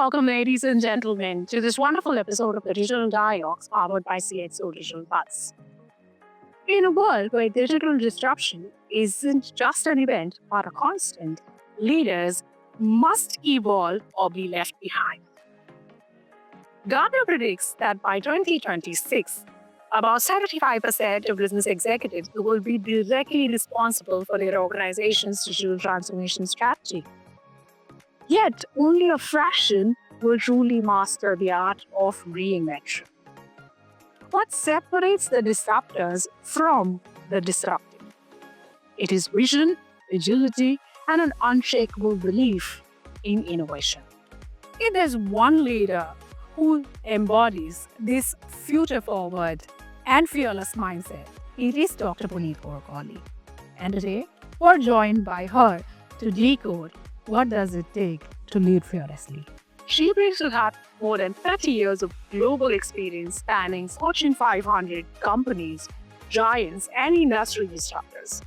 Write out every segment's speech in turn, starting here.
welcome, ladies and gentlemen, to this wonderful episode of the Digital Dialogues powered by CXO Digital Buzz. In a world where digital disruption isn't just an event but a constant, leaders must evolve or be left behind. Gartner predicts that by 2026, about 75% of business executives will be directly responsible for their organization's digital transformation strategy. Yet, only a fraction will truly master the art of reinvention. What separates the disruptors from the disrupted? It is vision, agility, and an unshakable belief in innovation. If there's one leader who embodies this future-forward and fearless mindset, it is Dr. Puneet Gorkali. And today, we're joined by her to decode what does it take to lead fearlessly. She brings to her more than 30 years of global experience spanning Fortune 500 companies, giants, and industry disruptors.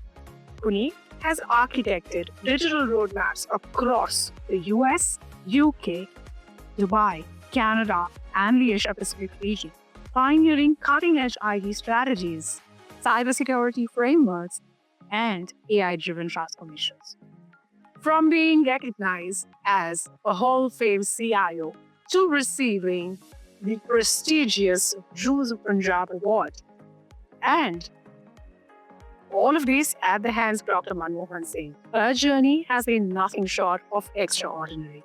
Puneet has architected digital roadmaps across the US, UK, Dubai, Canada, and the Asia Pacific region, pioneering cutting-edge IT strategies, cybersecurity frameworks, and AI-driven transformations. From being recognized as a Hall of Fame CIO to receiving the prestigious Jewels of Punjab Award, and all of this at the hands of Dr. Manmohan Singh. Her journey has been nothing short of extraordinary.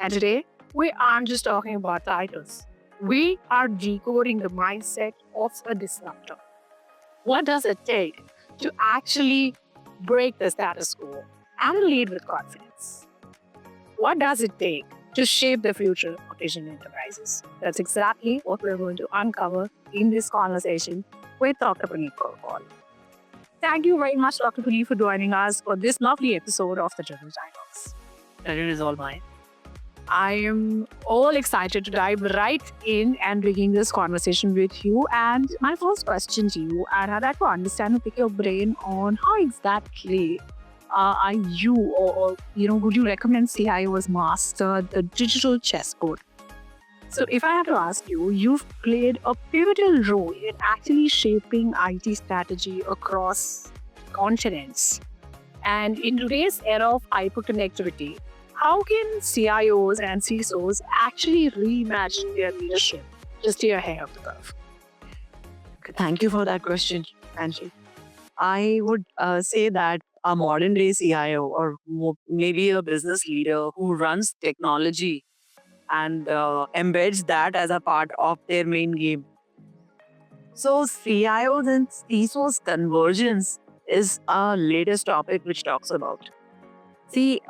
And today, we aren't just talking about titles. We are decoding the mindset of a disruptor. What does it take to actually break the status quo and lead with confidence? What does it take to shape the future of Asian enterprises? That's exactly what we're going to uncover in this conversation with Dr. Puneet Gorkali. Thank you very much, Dr. Puneet, for joining us for this lovely episode of the Digital Dialogues. Pleasure is all mine. I am all excited to dive right in and begin this conversation with you. And my first question to you, and I'd like to understand and pick your brain on how exactly are you, or would you recommend CIOs master the digital chessboard? So if I have to ask you, you've played a pivotal role in actually shaping IT strategy across continents. And in today's era of hyperconnectivity, how can CIOs and CISOs actually reimagine their leadership to stay ahead of the curve? Thank you for that question, Angie. I would say that a modern day CIO or maybe a business leader who runs technology and embeds that as a part of their main game. So CIOs and CISOs convergence is our latest topic which talks about. See,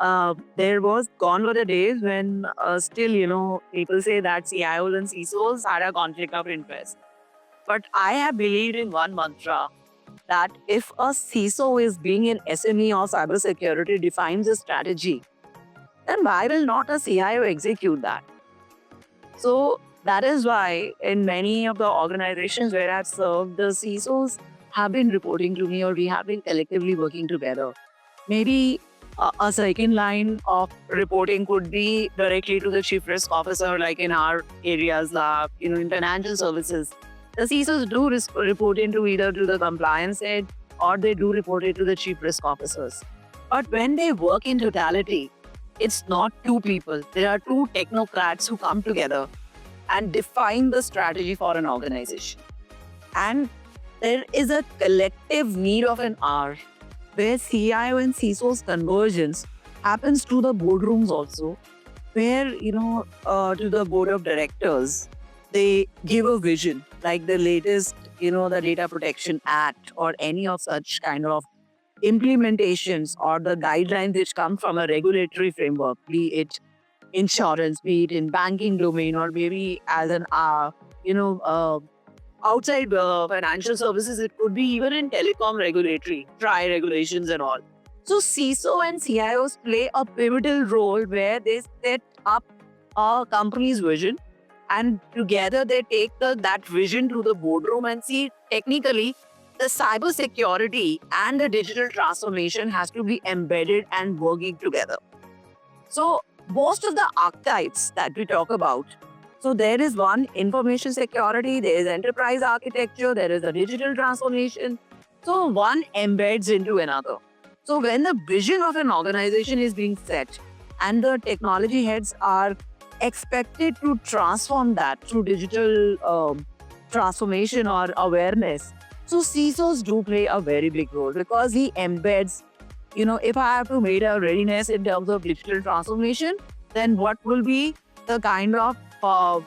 there was gone were the days when still, people say that CIOs and CISOs had a conflict of interest. But I have believed in one mantra that if a CISO is being an SME or cybersecurity defines a strategy, then why will not a CIO execute that? So that is why in many of the organizations where I've served, the CISOs have been reporting to me or we have been collectively working together. Maybe a second line of reporting could be directly to the chief risk officer, like in our areas, in financial services. The CISOs do report into either to the compliance head or they do report it to the chief risk officers. But when they work in totality, it's not two people. There are two technocrats who come together and define the strategy for an organization. And there is a collective need of an hour where CIO and CISO's convergence happens to the boardrooms also, where, to the board of directors, they give a vision, like the latest, the Data Protection Act or any of such kind of implementations or the guidelines which come from a regulatory framework, be it insurance, be it in banking domain, or maybe as an, outside financial services, it could be even in telecom regulatory, TRI regulations and all. So CISO and CIOs play a pivotal role where they set up a company's vision and together they take that vision to the boardroom and see technically the cybersecurity and the digital transformation has to be embedded and working together. So most of the archetypes that we talk about. So there is one information security, there is enterprise architecture, there is a digital transformation. So one embeds into another. So when the vision of an organization is being set and the technology heads are expected to transform that through digital transformation or awareness, so CISOs do play a very big role because he embeds, if I have to make a readiness in terms of digital transformation, then what will be the kind of, who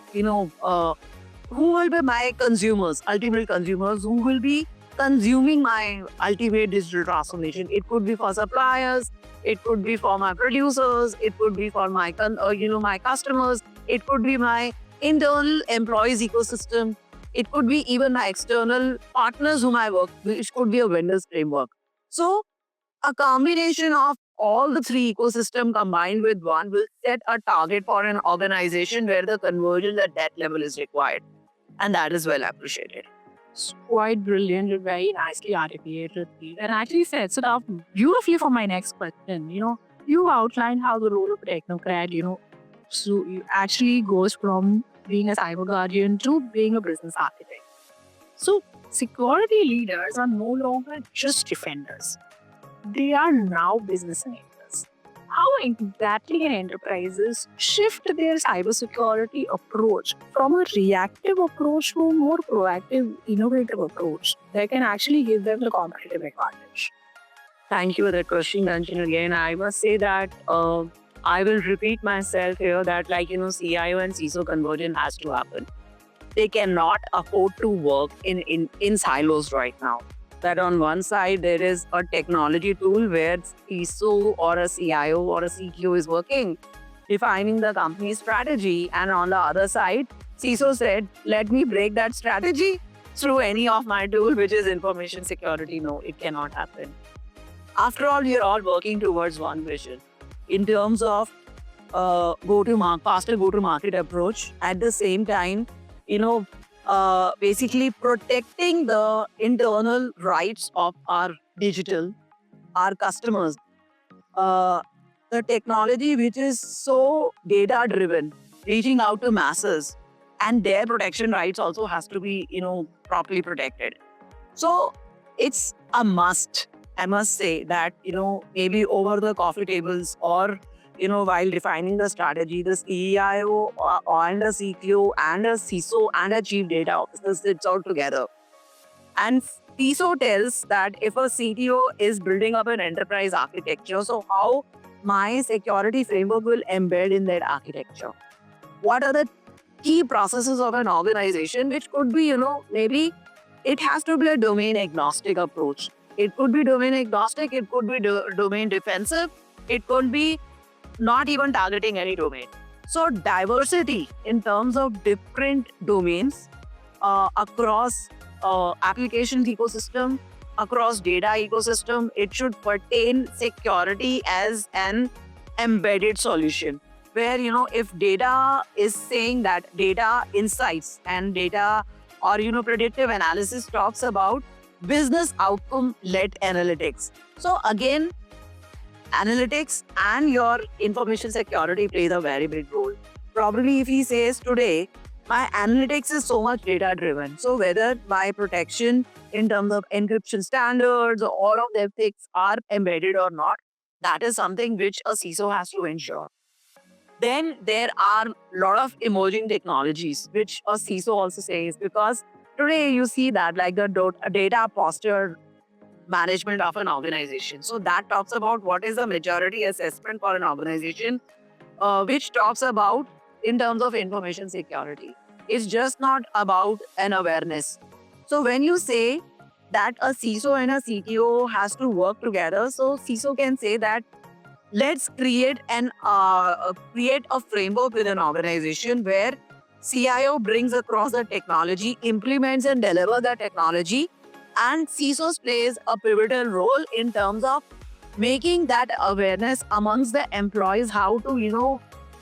will be my consumers, ultimate consumers, who will be consuming my ultimate digital transformation. It could be for suppliers, it could be for my producers, it could be for my, my customers, it could be my internal employees ecosystem, it could be even my external partners whom I work with, which could be a vendors framework. So a combination of all the three ecosystem combined with one will set a target for an organization where the convergence at that level is required. And that is well appreciated. It's quite brilliant and very nicely articulated. And actually sets it up beautifully for my next question. You outlined how the role of a technocrat, so it actually goes from being a cyber guardian to being a business architect. So security leaders are no longer just defenders. They are now business enablers. How exactly can enterprises shift their cybersecurity approach from a reactive approach to a more proactive, innovative approach that can actually give them the competitive advantage? Thank you for that question, Kanchan. Again, I must say that I will repeat myself here that CIO and CISO convergence has to happen. They cannot afford to work in silos right now. That on one side, there is a technology tool where CISO or a CIO or a CTO is working, defining the company's strategy. And on the other side, CISO said, let me break that strategy through any of my tool, which is information security. No, it cannot happen. After all, we are all working towards one vision in terms of faster go-to-market approach. At the same time, basically protecting the internal rights of our customers. The technology which is so data-driven, reaching out to masses, and their protection rights also has to be, properly protected. So it's a must. I must say that, maybe over the coffee tables or while defining the strategy, the CIO and the CTO and a CISO and a chief data officer sits all together. And CISO tells that if a CTO is building up an enterprise architecture, so how my security framework will embed in that architecture? What are the key processes of an organization, which could be, maybe it has to be a domain agnostic approach. It could be domain agnostic, it could be domain defensive, it could be not even targeting any domain. So diversity in terms of different domains across applications ecosystem, across data ecosystem, it should pertain security as an embedded solution. Where, if data is saying that data insights and data or, predictive analysis talks about business outcome-led analytics. So again, analytics and your information security plays a very big role. Probably if he says today, my analytics is so much data driven. So whether my protection in terms of encryption standards or all of the ethics are embedded or not, that is something which a CISO has to ensure. Then there are a lot of emerging technologies, which a CISO also says, because today you see that like the data posture management of an organization. So that talks about what is the maturity assessment for an organization, which talks about in terms of information security. It's just not about an awareness. So when you say that a CISO and a CTO has to work together, so CISO can say that let's create a framework with an organization where CIO brings across the technology, implements and delivers the technology, and CISOs plays a pivotal role in terms of making that awareness amongst the employees how to,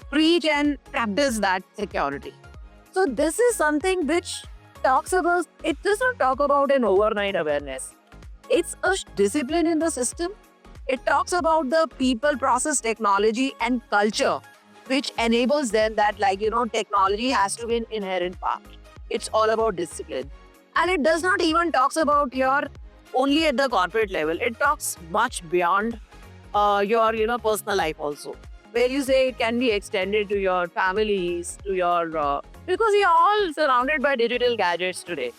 preach and practice that security. So this is something which talks about, it does not talk about an overnight awareness. It's a discipline in the system. It talks about the people, process, technology, and culture which enables them that, like, technology has to be an inherent part. It's all about discipline. And it does not even talks about your only at the corporate level. It talks much beyond your, personal life also. Where you say it can be extended to your families, to your, because we are all surrounded by digital gadgets today.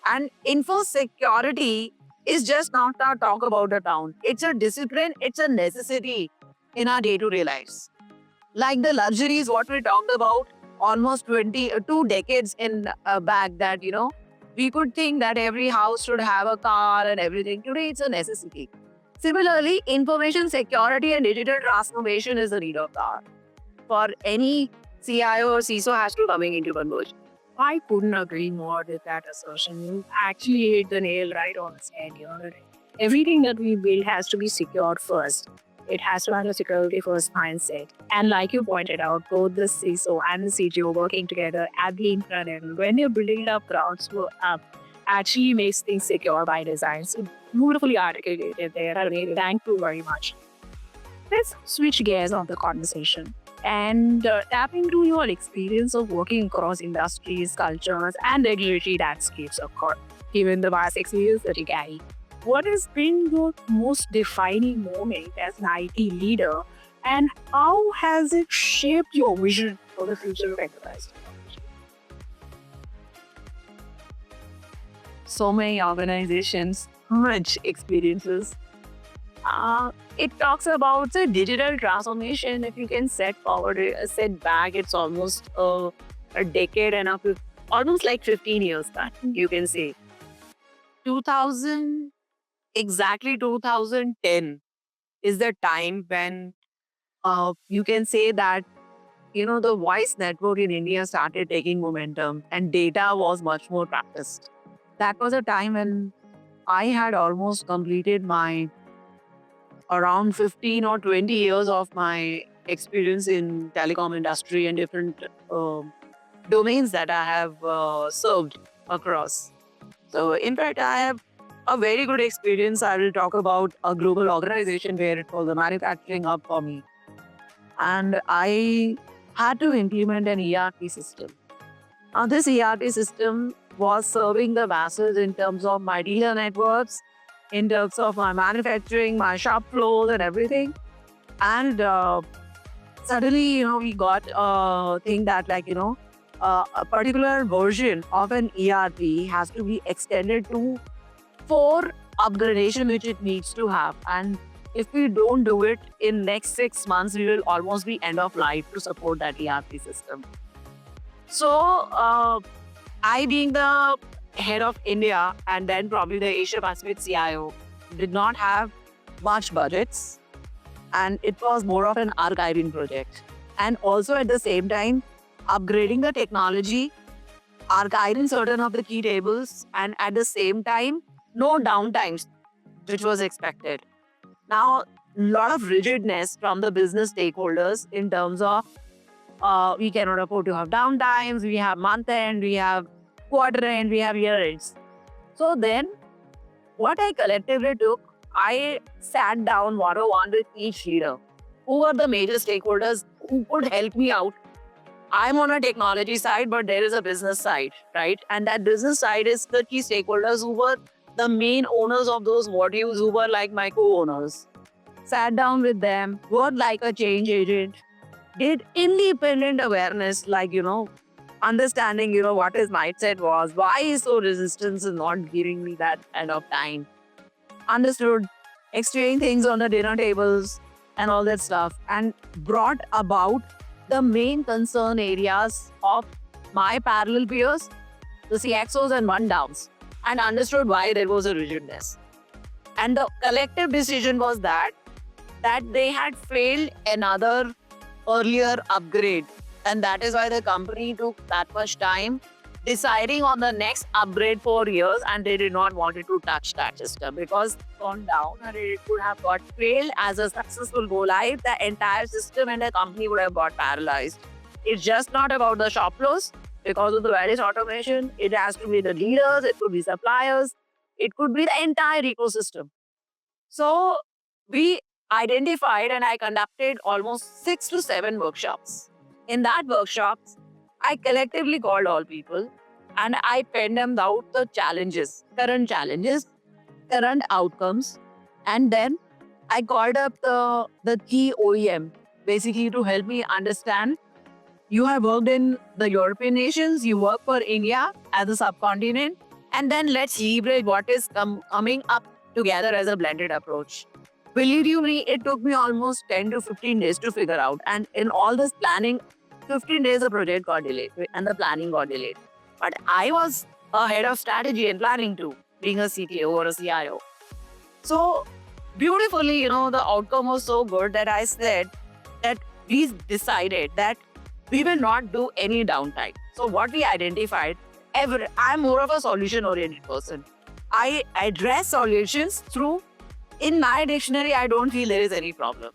And info security is just not a talk about a town. It's a discipline, it's a necessity in our day-to-day lives. Like the luxuries, what we talked about almost 2 decades in back, that, we could think that every house should have a car and everything. Today, it's a necessity. Similarly, information security and digital transformation is the need of the hour. For any CIO or CISO has to coming into conversion. I couldn't agree more with that assertion. You actually hit the nail right on its head. Everything that we build has to be secured first. It has to have a security first mindset. And like you pointed out, both the CISO and the CTO working together at the infra level, when you're building up crowds up, actually makes things secure by design. So beautifully articulated there. Really, thank you very much. Let's switch gears on the conversation and tap into your experience of working across industries, cultures, and regulatory landscapes, of course, given the vast experience that you carry. What has been your most defining moment as an IT leader, and how has it shaped your vision for the future of enterprise technology? So many organizations, much experiences. It talks about the digital transformation. If you can set back, it's almost a decade and almost like 15 years back, you can say. 2000, exactly 2010 is the time when you can say that, the voice network in India started taking momentum and data was much more practiced. That was a time when I had almost completed my around 15 or 20 years of my experience in telecom industry and different domains that I have served across. So in fact, I have a very good experience. I will talk about a global organization where it was a manufacturing hub for me. And I had to implement an ERP system. Now, this ERP system was serving the masses in terms of my dealer networks, in terms of my manufacturing, my shop floors and everything. And suddenly, we got a thing that, like, a particular version of an ERP has to be extended to 4 upgradation which it needs to have. And if we don't do it in next 6 months, we will almost be end of life to support that ERP system. So I, being the head of India and then probably the Asia Pacific CIO, did not have much budgets, and it was more of an archiving project. And also at the same time, upgrading the technology, archiving certain of the key tables, and at the same time, no downtimes, which was expected. Now, a lot of rigidness from the business stakeholders in terms of we cannot afford to have downtimes, we have month end, we have quarter end, we have year ends. So then, what I collectively took, I sat down one-on-one with each leader. Who are the major stakeholders who could help me out? I'm on a technology side, but there is a business side, right? And that business side is the key stakeholders who were the main owners of those modules, who were like my co-owners. Sat down with them, worked like a change agent, did independent awareness, like, understanding, what his mindset was, why he's so resistant and not giving me that kind of time. Understood, exchanging things on the dinner tables and all that stuff, and brought about the main concern areas of my parallel peers, the CXOs and one downs, and understood why there was a rigidness. And the collective decision was that they had failed another earlier upgrade. And that is why the company took that much time deciding on the next upgrade for years, and they did not want to touch that system because gone down and it could have got failed as a successful go live. The entire system and the company would have got paralyzed. It's just not about the shop floors because of the various automation. It has to be the leaders, it could be suppliers, it could be the entire ecosystem. So we identified and I conducted almost 6 to 7 workshops In that workshop, I collectively called all people and I penned them out the challenges, current outcomes, and then I called up the key OEM basically to help me understand. You have worked in the European nations, you work for India as a subcontinent, and then let's leverage what is coming up together as a blended approach. Believe you me, it took me almost 10 to 15 days to figure out. And in all this planning, 15 days the project got delayed and the planning got delayed. But I was a head of strategy and planning too, being a CTO or a CIO. So beautifully, the outcome was so good that I said that we decided that we will not do any downtime. So what we identified, I'm more of a solution-oriented person. I address solutions through, in my dictionary, I don't feel there is any problem.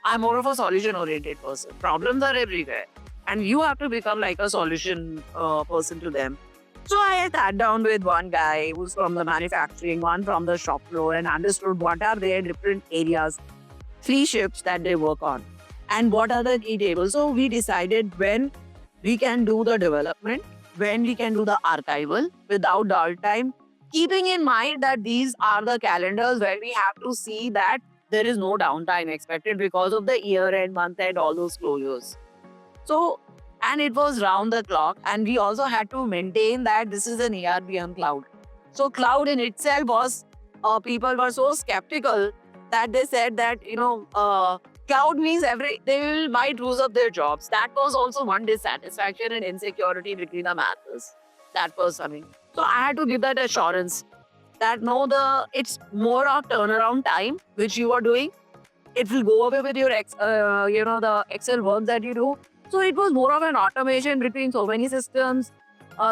I'm more of a solution-oriented person. Problems are everywhere. And you have to become like a solution person to them. So I sat down with one guy who's from the manufacturing, one from the shop floor, and understood what are their different areas, 3 shifts that they work on, and what are the key tables. So we decided when we can do the development, when we can do the archival without downtime, keeping in mind that these are the calendars where we have to see that there is no downtime expected because of the year end, month end, all those closures. So, and it was round the clock, and we also had to maintain that this is an ERP cloud. So cloud in itself was, people were so skeptical that they said that, cloud means they might lose up their jobs. That was also one dissatisfaction and insecurity between the managers. That was something. So I had to give that assurance that no, it's more of turnaround time which you are doing. It will go away with your the Excel work that you do. So it was more of an automation between so many systems,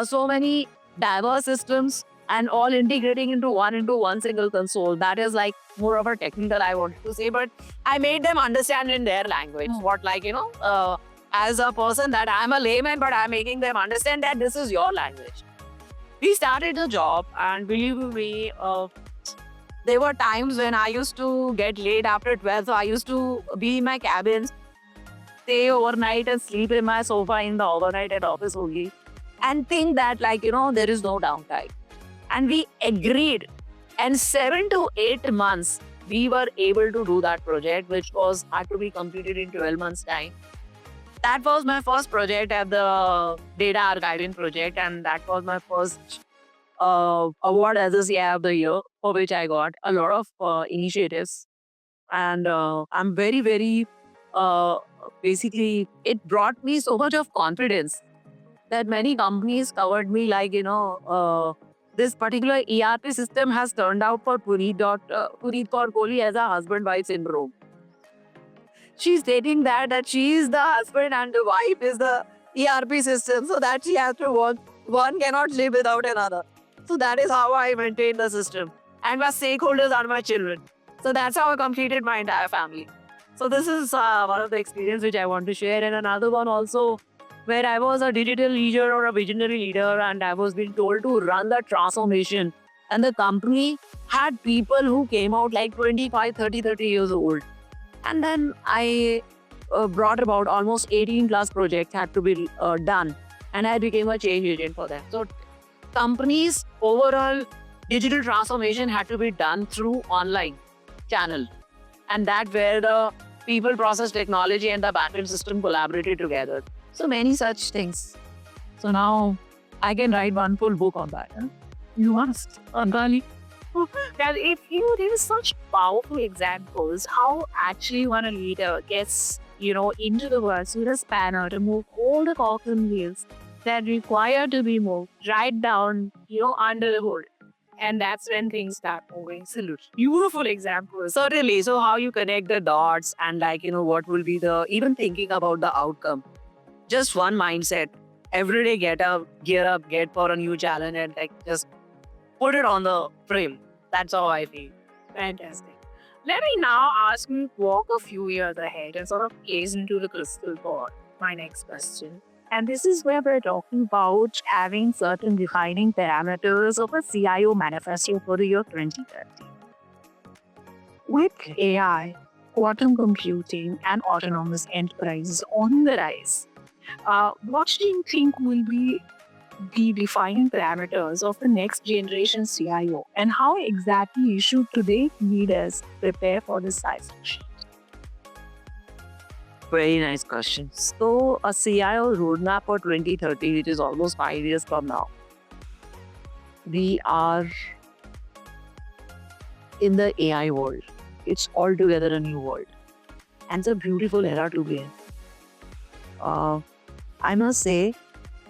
so many diverse systems, and all integrating into one single console. That is like more of a technical, I wanted to say, but I made them understand in their language. What as a person that I'm a layman, but I'm making them understand that this is your language. We started the job, and believe me, there were times when I used to get late after 12, so I used to be in my cabin, stay overnight and sleep in my sofa in the overnight at office only, and think that there is no downtime. And we agreed, and 7 to 8 months we were able to do that project, which had to be completed in 12 months time. That was my first project at the data archiving project, and that was my first award as a CI of the year, for which I got a lot of initiatives. And I'm very, very, basically, it brought me so much of confidence that many companies covered me this particular ERP system has turned out for Puneet Kaur Kohli as a husband-wife syndrome. She's stating that she is the husband and the wife is the ERP system, so that she has to work. One cannot live without another. So that is how I maintain the system. And my stakeholders are my children. So that's how I completed my entire family. So this is one of the experiences which I want to share. And another one also where I was a digital leader or a visionary leader, and I was being told to run the transformation. And the company had people who came out like 25, 30 years old. And then I brought about almost 18 plus projects had to be done. And I became a change agent for them. So companies' overall digital transformation had to be done through online channel. And that where the people, process, technology, and the backend system collaborated together. So many such things. So now I can write one full book on that. Huh? You must, Angali. Well, if you give such powerful examples, how actually one a leader gets, into the world with a spanner to move all the cotton wheels that require to be moved right down, under the hood. And that's when things start moving. Salute. Beautiful examples. Certainly. So how you connect the dots and what will be even thinking about the outcome. Just one mindset. Every day get up, gear up, get for a new challenge and just put it on the frame. That's how I feel. Fantastic. Let me now ask you to walk a few years ahead and sort of gaze into the crystal ball. My next question. And this is where we're talking about having certain defining parameters of a CIO manifesto for the year 2030. With AI, quantum computing, and autonomous enterprises on the rise, What do you think will be the defining parameters of the next generation CIO, and how exactly should today leaders prepare for this size shift? Very nice question. So, a CIO roadmap for 2030, which is almost 5 years from now, we are in the AI world. It's altogether a new world. And it's a beautiful era to be in. I must say,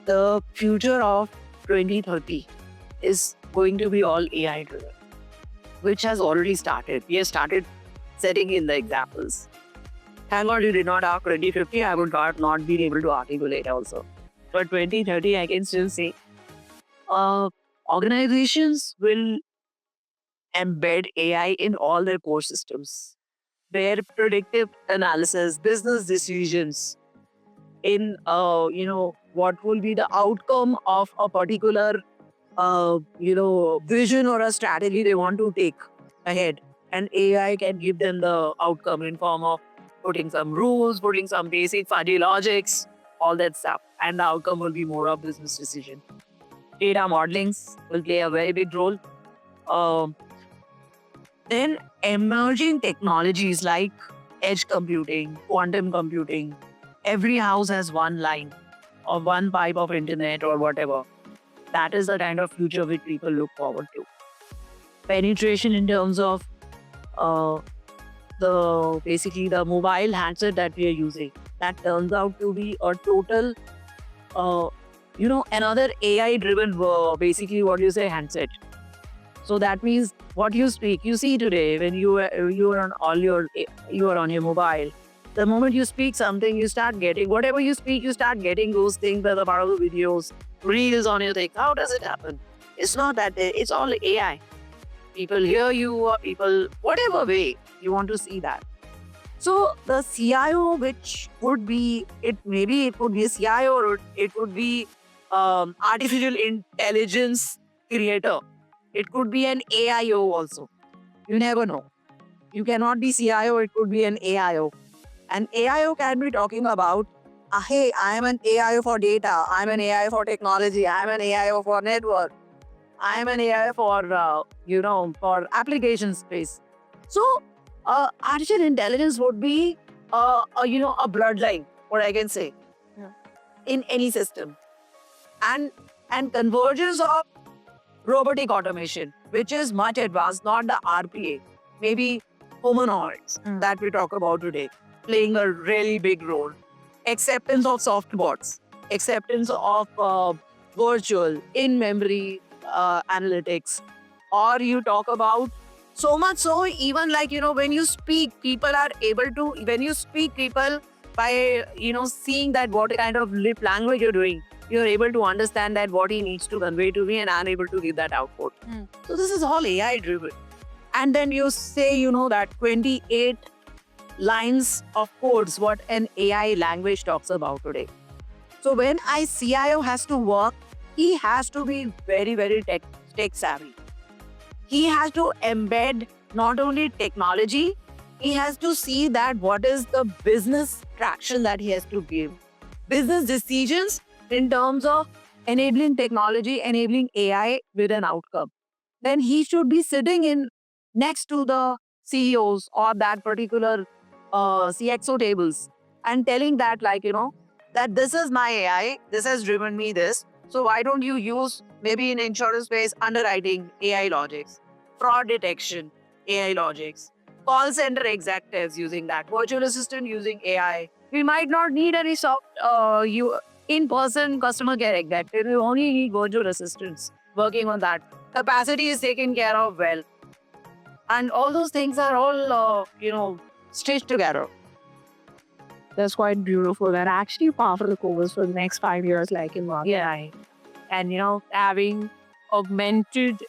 the future of 2030 is going to be all AI driven, which has already started. We have started setting in the examples. Thank God you did not ask 2050, I would not be able to articulate also. But 2030, I can still say, organizations will embed AI in all their core systems. Their predictive analysis, business decisions, in what will be the outcome of a particular vision or a strategy they want to take ahead, and AI can give them the outcome in form of putting some rules, putting some basic fuzzy logics, all that stuff, and the outcome will be more of business decision. Data modelings will play a very big role. Um, then emerging technologies like edge computing, quantum computing. Every house has one line or one pipe of internet or whatever. That is the kind of future which people look forward to. Penetration in terms of the mobile handset that we are using, that turns out to be a total another AI driven basically what you say handset. So that means what you speak, you see today when you are on your mobile. The moment you speak something, you start getting whatever you speak, you start getting those things that are part of the videos, reels on your thing. How does it happen? It's not that it's all AI. People hear you, or people whatever way you want to see that. So the CIO, which would be it, maybe it would be a CIO or it would be artificial intelligence creator. It could be an AIO also. You never know. You cannot be CIO, it could be an AIO. And AIO can be talking about, hey, I am an AIO for data, I'm an AIO for technology, I'm an AIO for network, I'm an AI for, for application space. So, artificial intelligence would be, a bloodline, what I can say, in any system. And convergence of robotic automation, which is much advanced, not the RPA, maybe humanoids that we talk about today, playing a really big role. Acceptance of soft bots, acceptance of virtual, in-memory analytics, or you talk about so much so even like, when you speak, people are able to, when you speak, people by, seeing that what kind of lip language you're doing, you're able to understand that what he needs to convey to me and I'm able to give that output. So this is all AI driven. And then you say, that 28 lines of codes, what an AI language talks about today. So when a CIO has to work, he has to be very, very tech savvy. He has to embed not only technology, he has to see that what is the business traction that he has to give. Business decisions in terms of enabling technology, enabling AI with an outcome. Then he should be sitting in next to the CEOs or that particular CXO tables and telling that, like, that this is my AI, this has driven me this. So why don't you use maybe in insurance space underwriting AI logics, fraud detection AI logics, call center executives using that, virtual assistant using AI. We might not need any in-person customer care executive. We only need virtual assistants working on that. Capacity is taken care of well, and all those things are all stitched together. That's quite beautiful and actually part of the course for the next 5 years, like in AI. And having augmented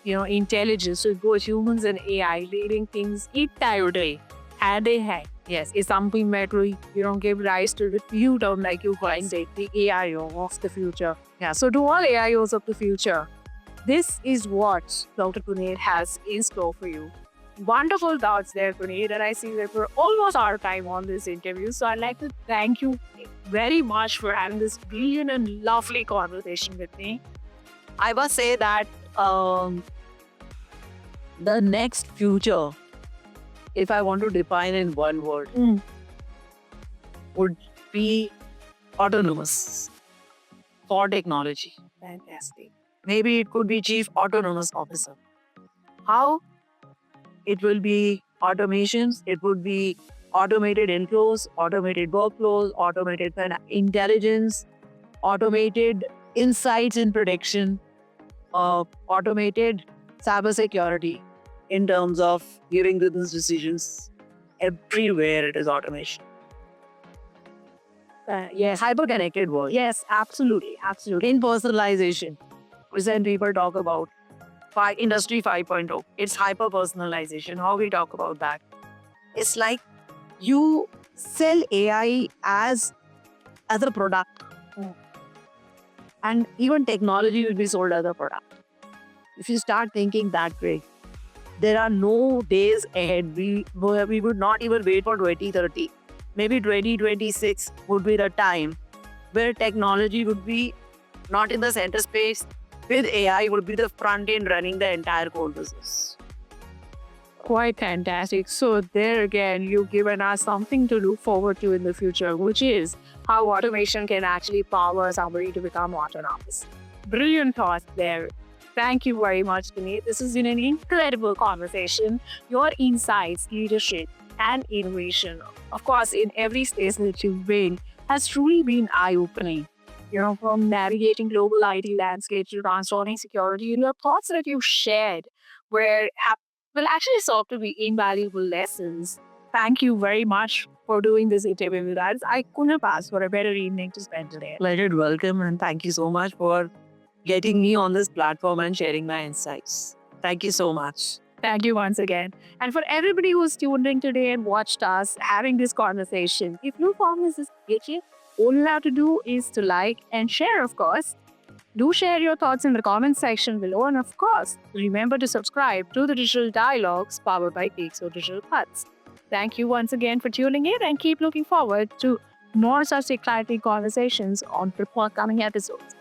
intelligence, so both humans and AI leading things entirely hand in hand. Yes, it's something that will give rise to the future, like you guys say, the AIO of the future. Yeah. So to all AIOs of the future, this is what Dr. Puneet has in store for you. wonderful thoughts there, Puneet. And I see that we're almost out of time on this interview. So I'd like to thank you very much for having this brilliant and lovely conversation with me. I must say that the next future, if I want to define in one word, would be autonomous for technology. Fantastic. Maybe it could be chief autonomous officer. How? It will be automations, it would be automated inflows, automated workflows, automated intelligence, automated insights in prediction, automated cybersecurity in terms of giving business decisions. Everywhere it is automation. Yes. Hyper-connected world. Yes, absolutely. Absolutely. In personalization, recent people talk about Industry 5.0. It's hyper-personalization. How we talk about that? It's like you sell AI as a product. And even technology will be sold as a product. If you start thinking that way, there are no days ahead. We would not even wait for 2030. Maybe 2026 would be the time where technology would be not in the center space. With AI would be the front end running the entire core business. Quite fantastic. So there again, you've given us something to look forward to in the future, which is how automation can actually power somebody to become autonomous. Brilliant thoughts there. Thank you very much, Puneet. This has been an incredible conversation. Your insights, leadership, and innovation, of course, in every space that you've been, has truly been eye-opening. From navigating global IT landscapes to transforming security, your thoughts that you shared will actually serve to be invaluable lessons. Thank you very much for doing this interview with us. I couldn't have asked for a better evening to spend today. Pleasure, welcome, and thank you so much for getting me on this platform and sharing my insights. Thank you so much. Thank you once again. And for everybody who's tuned in today and watched us having this conversation, if you found this engaging, all you have to do is to like and share, of course. Do share your thoughts in the comment section below. And of course, remember to subscribe to the Digital Dialogues powered by Pixo Digital Cuts. Thank you once again for tuning in and keep looking forward to more such exciting conversations on forthcoming episodes.